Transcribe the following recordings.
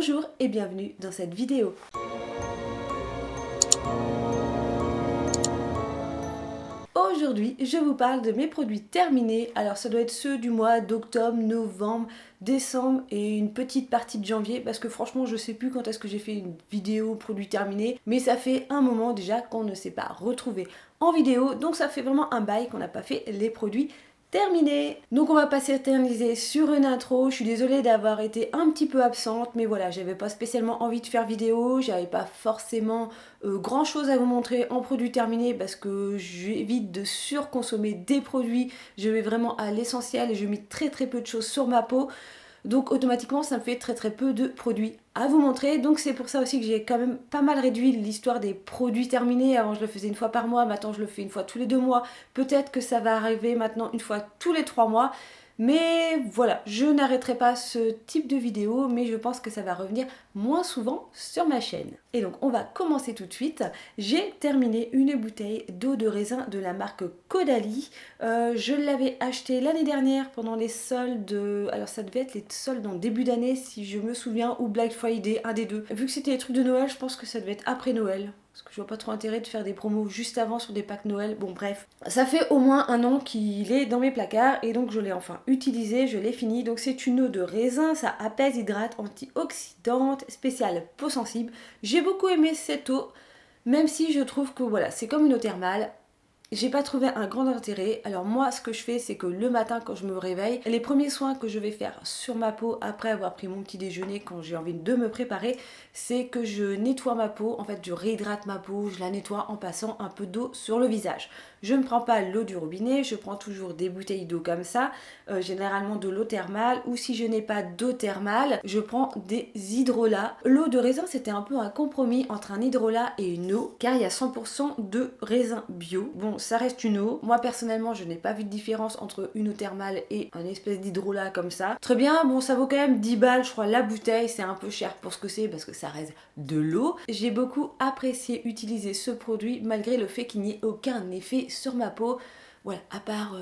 Bonjour et bienvenue dans cette vidéo. Aujourd'hui, je vous parle de mes produits terminés. Alors ça doit être ceux du mois d'octobre, novembre, décembre et une petite partie de janvier parce que franchement je sais plus quand est-ce que j'ai fait une vidéo produits terminés, mais ça fait un moment déjà qu'on ne s'est pas retrouvé en vidéo, donc ça fait vraiment un bail qu'on n'a pas fait les produits terminés. Donc on va pas s'éterniser sur une intro. Je suis désolée d'avoir été un petit peu absente, mais voilà, j'avais pas spécialement envie de faire vidéo, j'avais pas forcément grand chose à vous montrer en produits terminés parce que j'évite de surconsommer des produits. Je vais vraiment à l'essentiel et je mets très peu de choses sur ma peau. Donc automatiquement ça me fait très peu de produits à vous montrer. Donc c'est pour ça aussi que j'ai quand même pas mal réduit l'histoire des produits terminés. Avant je le faisais une fois par mois, maintenant je le fais une fois tous les 2 mois. Peut-être que ça va arriver maintenant une fois tous les 3 mois. Mais voilà, je n'arrêterai pas ce type de vidéo, mais je pense que ça va revenir moins souvent sur ma chaîne. Et donc on va commencer tout de suite. J'ai terminé une bouteille d'eau de raisin de la marque Caudalie. Je l'avais acheté l'année dernière pendant les soldes, alors ça devait être les soldes en début d'année si je me souviens, ou Black Friday, un des deux. Vu que c'était les trucs de Noël, je pense que ça devait être après Noël. Parce que je vois pas trop intérêt de faire des promos juste avant sur des packs Noël. Bon bref, ça fait au moins un an qu'il est dans mes placards et donc je l'ai enfin utilisé, je l'ai fini. Donc c'est une eau de raisin, ça apaise, hydrate, antioxydante, spéciale peau sensible. J'ai beaucoup aimé cette eau, même si je trouve que voilà, c'est comme une eau thermale. J'ai pas trouvé un grand intérêt. Alors moi ce que je fais c'est que le matin quand je me réveille, les premiers soins que je vais faire sur ma peau après avoir pris mon petit déjeuner quand j'ai envie de me préparer, c'est que je nettoie ma peau. En fait je réhydrate ma peau, je la nettoie en passant un peu d'eau sur le visage. Je ne prends pas l'eau du robinet, je prends toujours des bouteilles d'eau comme ça, généralement de l'eau thermale, ou si je n'ai pas d'eau thermale, je prends des hydrolats. L'eau de raisin c'était un peu un compromis entre un hydrolat et une eau, car il y a 100% de raisin bio. Bon, ça reste une eau. Moi personnellement je n'ai pas vu de différence entre une eau thermale et un espèce d'hydrolat comme ça. Très bien, bon ça vaut quand même 10 balles je crois la bouteille, c'est un peu cher pour ce que c'est parce que ça reste de l'eau. J'ai beaucoup apprécié utiliser ce produit malgré le fait qu'il n'y ait aucun effet sur ma peau. Voilà, à part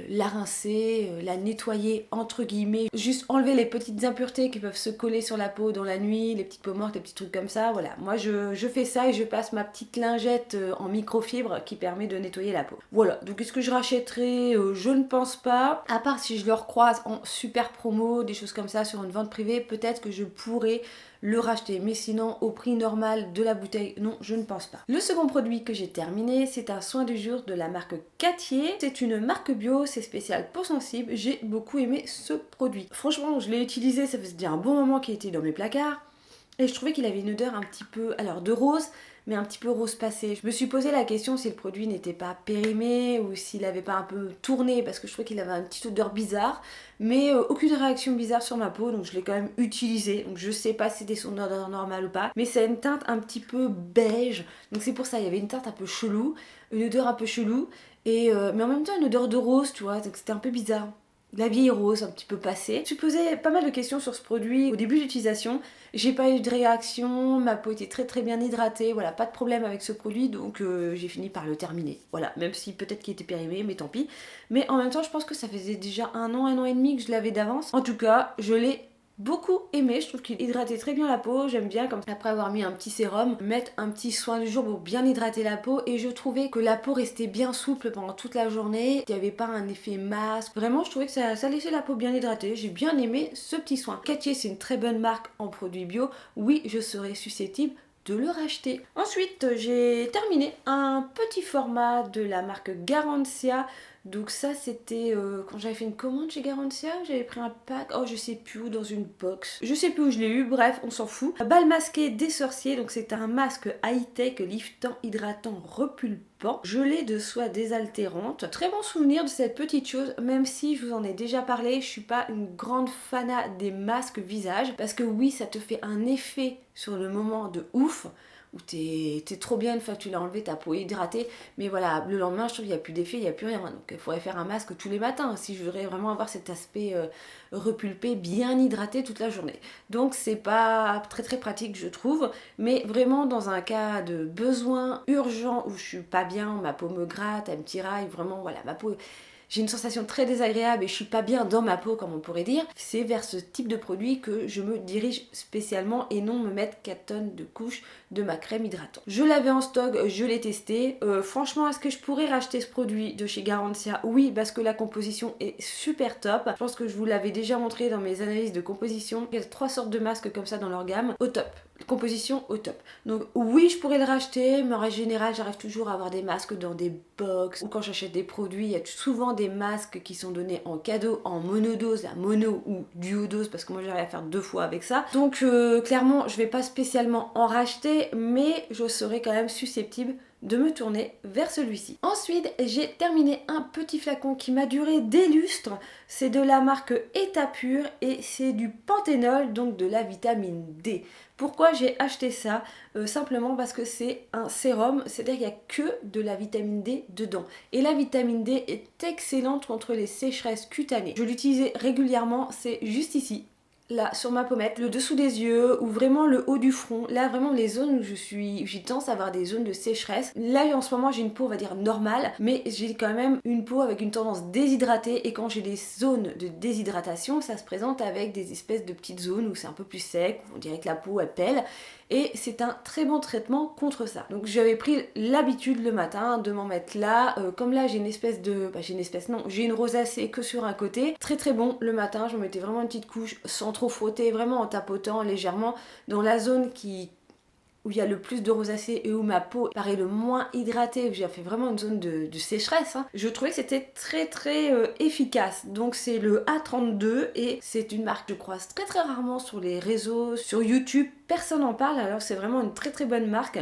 la rincer, la nettoyer entre guillemets, juste enlever les petites impuretés qui peuvent se coller sur la peau dans la nuit, les petites peaux mortes, les petits trucs comme ça, voilà. Moi je fais ça et je passe ma petite lingette en microfibre qui permet de nettoyer la peau. Voilà, donc est-ce que je rachèterai? Je ne pense pas, à part si je le recroise en super promo, des choses comme ça sur une vente privée, peut-être que je pourrais le racheter, mais sinon au prix normal de la bouteille, non, je ne pense pas. Le second produit que j'ai terminé, c'est un soin du jour de la marque Cattier. C'est une marque bio, c'est spécial peau sensible. J'ai beaucoup aimé ce produit. Franchement, je l'ai utilisé, ça faisait déjà un bon moment qu'il était dans mes placards. Et je trouvais qu'il avait une odeur un petit peu, alors de rose, mais un petit peu rose passé. Je me suis posé la question si le produit n'était pas périmé ou s'il avait pas un peu tourné parce que je trouvais qu'il avait une petite odeur bizarre, mais aucune réaction bizarre sur ma peau, donc je l'ai quand même utilisé. Donc je sais pas si c'était son odeur normale ou pas, mais c'est une teinte un petit peu beige, donc c'est pour ça, il y avait une teinte un peu chelou, une odeur un peu chelou, et mais en même temps une odeur de rose, tu vois, donc c'était un peu bizarre. La vieille rose un petit peu passée. Je me suis posé pas mal de questions sur ce produit au début d'utilisation. J'ai pas eu de réaction, ma peau était très bien hydratée, voilà, pas de problème avec ce produit, donc j'ai fini par le terminer. Voilà, même si peut-être qu'il était périmé, mais tant pis. Mais en même temps, je pense que ça faisait déjà un an et demi que je l'avais d'avance. En tout cas, je l'ai beaucoup aimé, je trouve qu'il hydratait très bien la peau, j'aime bien comme après avoir mis un petit sérum, mettre un petit soin du jour pour bien hydrater la peau, et je trouvais que la peau restait bien souple pendant toute la journée, il n'y avait pas un effet masque, vraiment je trouvais que ça laissait la peau bien hydratée, j'ai bien aimé ce petit soin. Cattier c'est une très bonne marque en produits bio, oui je serais susceptible de le racheter. Ensuite j'ai terminé un petit format de la marque Garancia. Donc ça c'était quand j'avais fait une commande chez Garancia, j'avais pris un pack, oh je sais plus où, dans une box, je sais plus où je l'ai eu, bref on s'en fout. Bal masqué des sorciers, donc c'est un masque high-tech, liftant, hydratant, repulpant, gelée de soie désaltérante. Très bon souvenir de cette petite chose, même si je vous en ai déjà parlé, je suis pas une grande fanat des masques visage, parce que oui ça te fait un effet sur le moment de ouf, où t'es trop bien une fois que tu l'as enlevé, ta peau est hydratée, mais voilà, le lendemain je trouve qu'il n'y a plus d'effet, il n'y a plus rien, donc il faudrait faire un masque tous les matins si je voudrais vraiment avoir cet aspect repulpé, bien hydraté toute la journée. Donc c'est pas très pratique je trouve, mais vraiment dans un cas de besoin urgent où je suis pas bien, ma peau me gratte, elle me tiraille, vraiment voilà, ma peau j'ai une sensation très désagréable et je suis pas bien dans ma peau comme on pourrait dire, c'est vers ce type de produit que je me dirige spécialement et non me mettre 4 tonnes de couches de ma crème hydratante. Je l'avais en stock, je l'ai testé. Franchement, est-ce que je pourrais racheter ce produit de chez Garantia? Oui, parce que la composition est super top. Je pense que je vous l'avais déjà montré dans mes analyses de composition. Il y a 3 sortes de masques comme ça dans leur gamme, au top. Composition au top. Donc oui, je pourrais le racheter, mais en règle générale, j'arrive toujours à avoir des masques dans des box ou quand j'achète des produits, il y a souvent des masques qui sont donnés en cadeau, en monodose, la mono ou duodose, parce que moi j'arrive à faire 2 fois avec ça. Donc clairement, je vais pas spécialement en racheter, mais je serais quand même susceptible de me tourner vers celui-ci. Ensuite, j'ai terminé un petit flacon qui m'a duré des lustres. C'est de la marque État Pur et c'est du panthénol, donc de la vitamine D. Pourquoi j'ai acheté ça? Simplement parce que c'est un sérum, c'est-à-dire qu'il n'y a que de la vitamine D dedans. Et la vitamine D est excellente contre les sécheresses cutanées. Je l'utilisais régulièrement, c'est juste ici. Là, sur ma pommette, le dessous des yeux ou vraiment le haut du front. Là, vraiment les zones où j'ai tendance à avoir des zones de sécheresse. Là, en ce moment, j'ai une peau, on va dire, normale, mais j'ai quand même une peau avec une tendance déshydratée. Et quand j'ai des zones de déshydratation, ça se présente avec des espèces de petites zones où c'est un peu plus sec, où on dirait que la peau, elle pèle. Et c'est un très bon traitement contre ça. Donc j'avais pris l'habitude le matin de m'en mettre là. Comme là j'ai une espèce de... j'ai une rosacée que sur un côté. Très très bon le matin, je me mettais vraiment une petite couche sans trop frotter, vraiment en tapotant légèrement dans la zone où il y a le plus de rosacée et où ma peau paraît le moins hydratée, où j'ai fait vraiment une zone de sécheresse, hein. Je trouvais que c'était très très efficace. Donc c'est le A32 et c'est une marque que je croise très très rarement sur les réseaux, sur YouTube, personne n'en parle, alors c'est vraiment une très très bonne marque.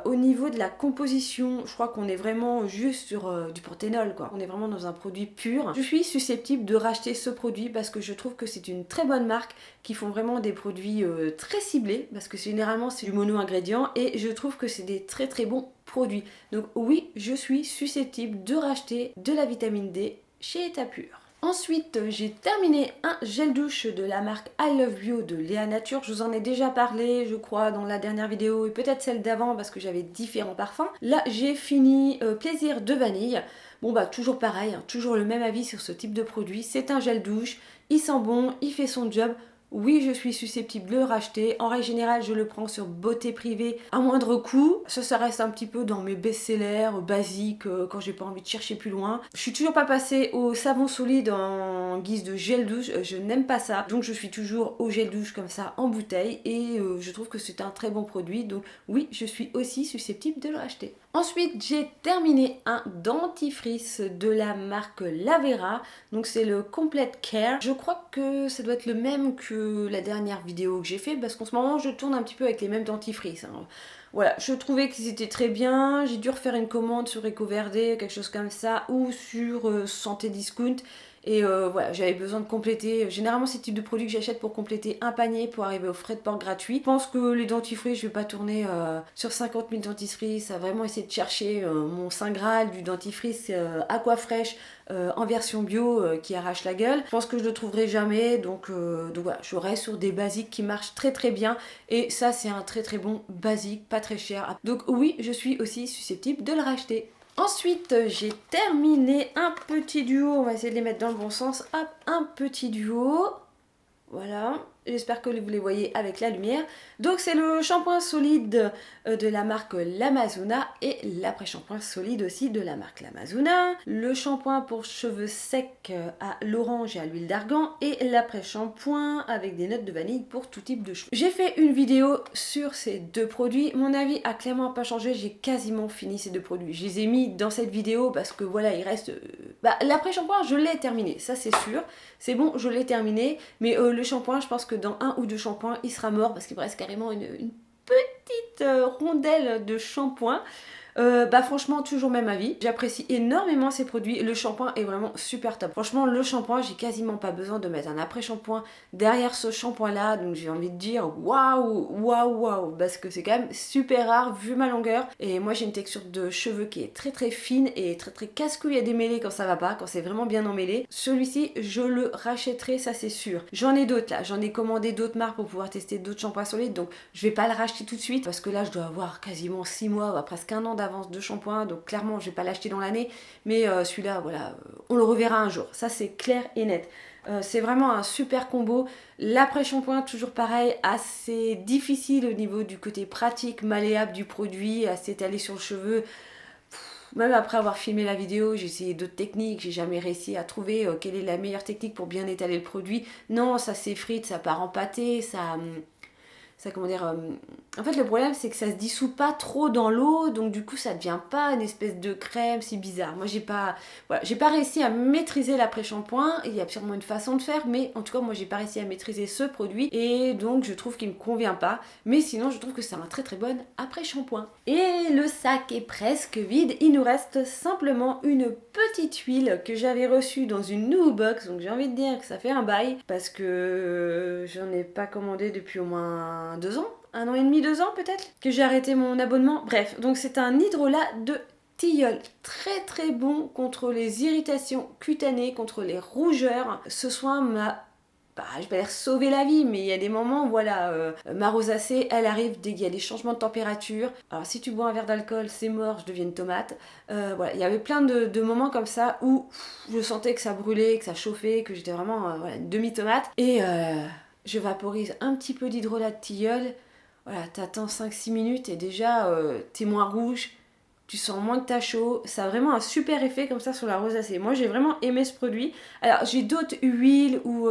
Au niveau de la composition, je crois qu'on est vraiment juste sur du panthénol quoi. On est vraiment dans un produit pur. Je suis susceptible de racheter ce produit parce que je trouve que c'est une très bonne marque qui font vraiment des produits très ciblés parce que généralement c'est du mono-ingrédient et je trouve que c'est des très très bons produits. Donc oui, je suis susceptible de racheter de la vitamine D chez État Pur. Ensuite, j'ai terminé un gel douche de la marque I Love Bio de Léa Nature. Je vous en ai déjà parlé, je crois, dans la dernière vidéo et peut-être celle d'avant parce que j'avais différents parfums. Là, j'ai fini Plaisir de vanille. Bon bah toujours pareil, hein, toujours le même avis sur ce type de produit. C'est un gel douche, il sent bon, il fait son job. Oui, je suis susceptible de le racheter. En règle générale, je le prends sur beauté privée à moindre coût. Ça reste un petit peu dans mes best-sellers basiques quand j'ai pas envie de chercher plus loin. Je suis toujours pas passée au savon solide en guise de gel douche. Je n'aime pas ça. Donc je suis toujours au gel douche comme ça en bouteille et je trouve que c'est un très bon produit. Donc oui, je suis aussi susceptible de le racheter. Ensuite, j'ai terminé un dentifrice de la marque Lavera. Donc c'est le Complete Care. Je crois que ça doit être le même que la dernière vidéo que j'ai fait parce qu'en ce moment je tourne un petit peu avec les mêmes dentifrices, hein. Voilà, je trouvais qu'ils étaient très bien. J'ai dû refaire une commande sur EcoVerde, quelque chose comme ça, ou sur Santé Discount. Et voilà, j'avais besoin de compléter. Généralement, c'est le type de produit que j'achète pour compléter un panier pour arriver aux frais de port gratuits. Je pense que les dentifrices, je vais pas tourner sur 50 000 dentifrices, à vraiment essayer de chercher mon saint graal du dentifrice Aquafresh en version bio qui arrache la gueule. Je pense que je le trouverai jamais, donc voilà, je reste sur des basiques qui marchent très très bien. Et ça, c'est un très très bon basique, pas très cher. Donc oui, je suis aussi susceptible de le racheter. Ensuite, j'ai terminé un petit duo, on va essayer de les mettre dans le bon sens. Hop, un petit duo. Voilà, j'espère que vous les voyez avec la lumière. Donc c'est le shampoing solide de la marque L'Amazona et l'après-shampoing solide aussi de la marque L'Amazona. Le shampoing pour cheveux secs à l'orange et à l'huile d'argan et l'après-shampoing avec des notes de vanille pour tout type de cheveux. J'ai fait une vidéo sur ces deux produits. Mon avis a clairement pas changé, j'ai quasiment fini ces deux produits. Je les ai mis dans cette vidéo parce que voilà, il reste... l'après-shampoing, je l'ai terminé, ça c'est sûr. C'est bon, je l'ai terminé, mais le shampoing, je pense que dans un ou deux shampoings, il sera mort parce qu'il me reste carrément une petite rondelle de shampoing. Franchement, toujours même avis. J'apprécie énormément ces produits. Le shampoing est vraiment super top. Franchement, le shampoing, j'ai quasiment pas besoin de mettre un après-shampoing derrière ce shampoing-là. Donc j'ai envie de dire waouh, waouh, waouh. Parce que c'est quand même super rare vu ma longueur. Et moi, j'ai une texture de cheveux qui est très très fine et très très casse-couille à démêler quand ça va pas, quand c'est vraiment bien emmêlé. Celui-ci, je le rachèterai, ça c'est sûr. J'en ai d'autres là. J'en ai commandé d'autres marques pour pouvoir tester d'autres shampoings solides. Donc je vais pas le racheter tout de suite parce que là, je dois avoir quasiment 6 mois, presque un an d'avance de shampoing, donc clairement je vais pas l'acheter dans l'année, mais celui-là voilà, on le reverra un jour, ça c'est clair et net. C'est vraiment un super combo. L'après-shampoing, toujours pareil, assez difficile au niveau du côté pratique, malléable du produit, à s'étaler sur le cheveu. Même après avoir filmé la vidéo, j'ai essayé d'autres techniques, j'ai jamais réussi à trouver quelle est la meilleure technique pour bien étaler le produit. Non, ça s'effrite, ça part en pâté, ça comment dire, en fait le problème c'est que ça se dissout pas trop dans l'eau, donc du coup ça devient pas une espèce de crème si bizarre. Moi j'ai pas réussi à maîtriser l'après-shampoing. Il y a sûrement une façon de faire, mais en tout cas moi j'ai pas réussi à maîtriser ce produit et donc je trouve qu'il me convient pas, mais sinon je trouve que c'est un très très bon après-shampoing. Et le sac est presque vide, il nous reste simplement une petite huile que j'avais reçue dans une new box, donc j'ai envie de dire que ça fait un bail parce que j'en ai pas commandé depuis au moins 2 ans, 1 an et demi, 2 ans peut-être, que j'ai arrêté mon abonnement. Bref, donc c'est un hydrolat de tilleul, très très bon contre les irritations cutanées, contre les rougeurs. Ce soin m'a je vais pas dire sauver la vie, mais il y a des moments, voilà, ma rosacée, elle arrive dès qu'il y a des changements de température. Alors si tu bois un verre d'alcool, c'est mort, je deviens une tomate. Voilà, il y avait plein de moments comme ça où je sentais que ça brûlait, que ça chauffait, que j'étais vraiment voilà, une demi-tomate. Et je vaporise un petit peu d'hydrolat de tilleul. Voilà, t'attends 5-6 minutes et déjà t'es moins rouge. Tu sens moins que t'as chaud, ça a vraiment un super effet comme ça sur la rosacée. Moi j'ai vraiment aimé ce produit. Alors j'ai d'autres huiles ou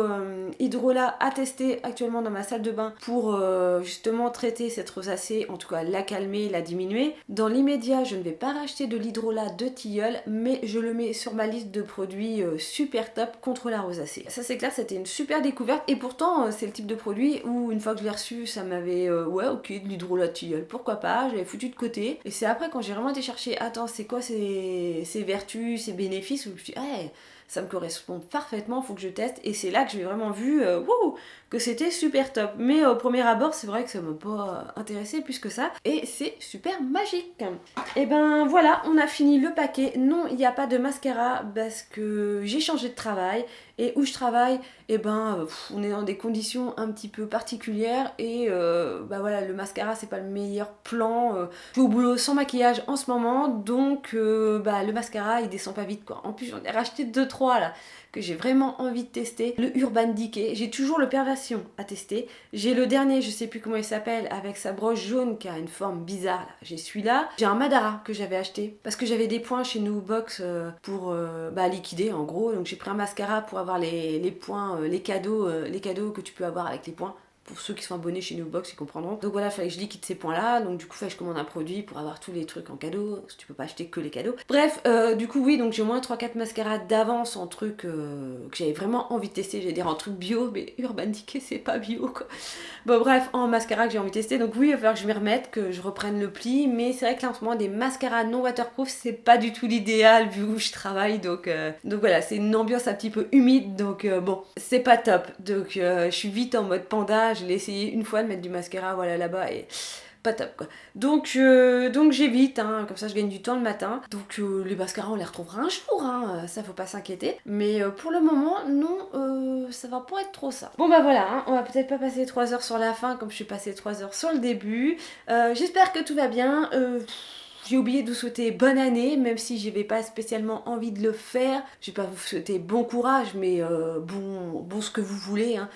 hydrolats à tester actuellement dans ma salle de bain pour justement traiter cette rosacée, en tout cas la calmer, la diminuer. Dans l'immédiat je ne vais pas racheter de l'hydrolat de tilleul, mais je le mets sur ma liste de produits super top contre la rosacée. Ça c'est clair, c'était une super découverte et pourtant c'est le type de produit où une fois que je l'ai reçu ça m'avait ouais ok de l'hydrolat de tilleul, pourquoi pas, j'avais foutu de côté. Et c'est après quand j'ai vraiment été chercher, attends, c'est quoi ces vertus, ces bénéfices, où je me suis dit, hey, ça me correspond parfaitement, faut que je teste. Et c'est là que j'ai vraiment vu que c'était super top. Mais au premier abord, c'est vrai que ça m'a pas intéressé plus que ça. Et c'est super magique. Et ben voilà, on a fini le paquet. Non, il n'y a pas de mascara parce que j'ai changé de travail. Et où je travaille, et on est dans des conditions un petit peu particulières. Et voilà, le mascara, c'est pas le meilleur plan. Je suis au boulot sans maquillage en ce moment. Donc le mascara, il descend pas vite quoi. En plus, j'en ai racheté 2-3 là que j'ai vraiment envie de tester. Le Urban Decay, j'ai toujours le Perversion à tester. J'ai le dernier, je sais plus comment il s'appelle, avec sa broche jaune qui a une forme bizarre là. J'ai celui-là. J'ai un Madara que j'avais acheté parce que j'avais des points chez New Box pour liquider en gros. Donc j'ai pris un mascara pour avoir les points, les cadeaux que tu peux avoir avec les points. Pour ceux qui sont abonnés chez New Box, ils comprendront. Donc voilà, il fallait que je liquide ces points-là. Donc du coup, il fallait que je commande un produit pour avoir tous les trucs en cadeau. Parce que tu peux pas acheter que les cadeaux. Bref, du coup, oui, donc j'ai au moins 3-4 mascaras d'avance en trucs que j'avais vraiment envie de tester. J'allais dire en trucs bio, mais Urban Decay, c'est pas bio, quoi. Bon, bref, en mascara que j'ai envie de tester. Donc oui, il va falloir que je m'y remette, que je reprenne le pli. Mais c'est vrai que là, en ce moment, des mascaras non waterproof, c'est pas du tout l'idéal vu où je travaille. Donc voilà, c'est une ambiance un petit peu humide. Donc bon, c'est pas top. Donc je suis vite en mode panda. Je l'ai essayé une fois de mettre du mascara, voilà, là-bas, et pas top, quoi. Donc j'évite, hein, comme ça je gagne du temps le matin. Donc les mascaras, on les retrouvera un jour, hein, ça faut pas s'inquiéter. Mais pour le moment, non, ça va pas être trop ça. Bon bah voilà, hein, on va peut-être pas passer 3 heures sur la fin comme je suis passée 3 heures sur le début. J'espère que tout va bien. J'ai oublié de vous souhaiter bonne année, même si j'avais pas spécialement envie de le faire. Je vais pas vous souhaiter bon courage, mais bon ce que vous voulez. Hein.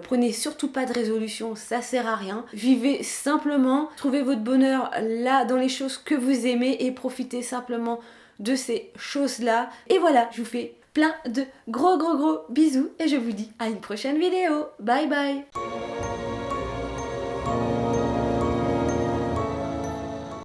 Prenez surtout pas de résolution, ça sert à rien. Vivez simplement, trouvez votre bonheur là dans les choses que vous aimez et profitez simplement de ces choses-là. Et voilà, je vous fais plein de gros bisous et je vous dis à une prochaine vidéo. Bye bye.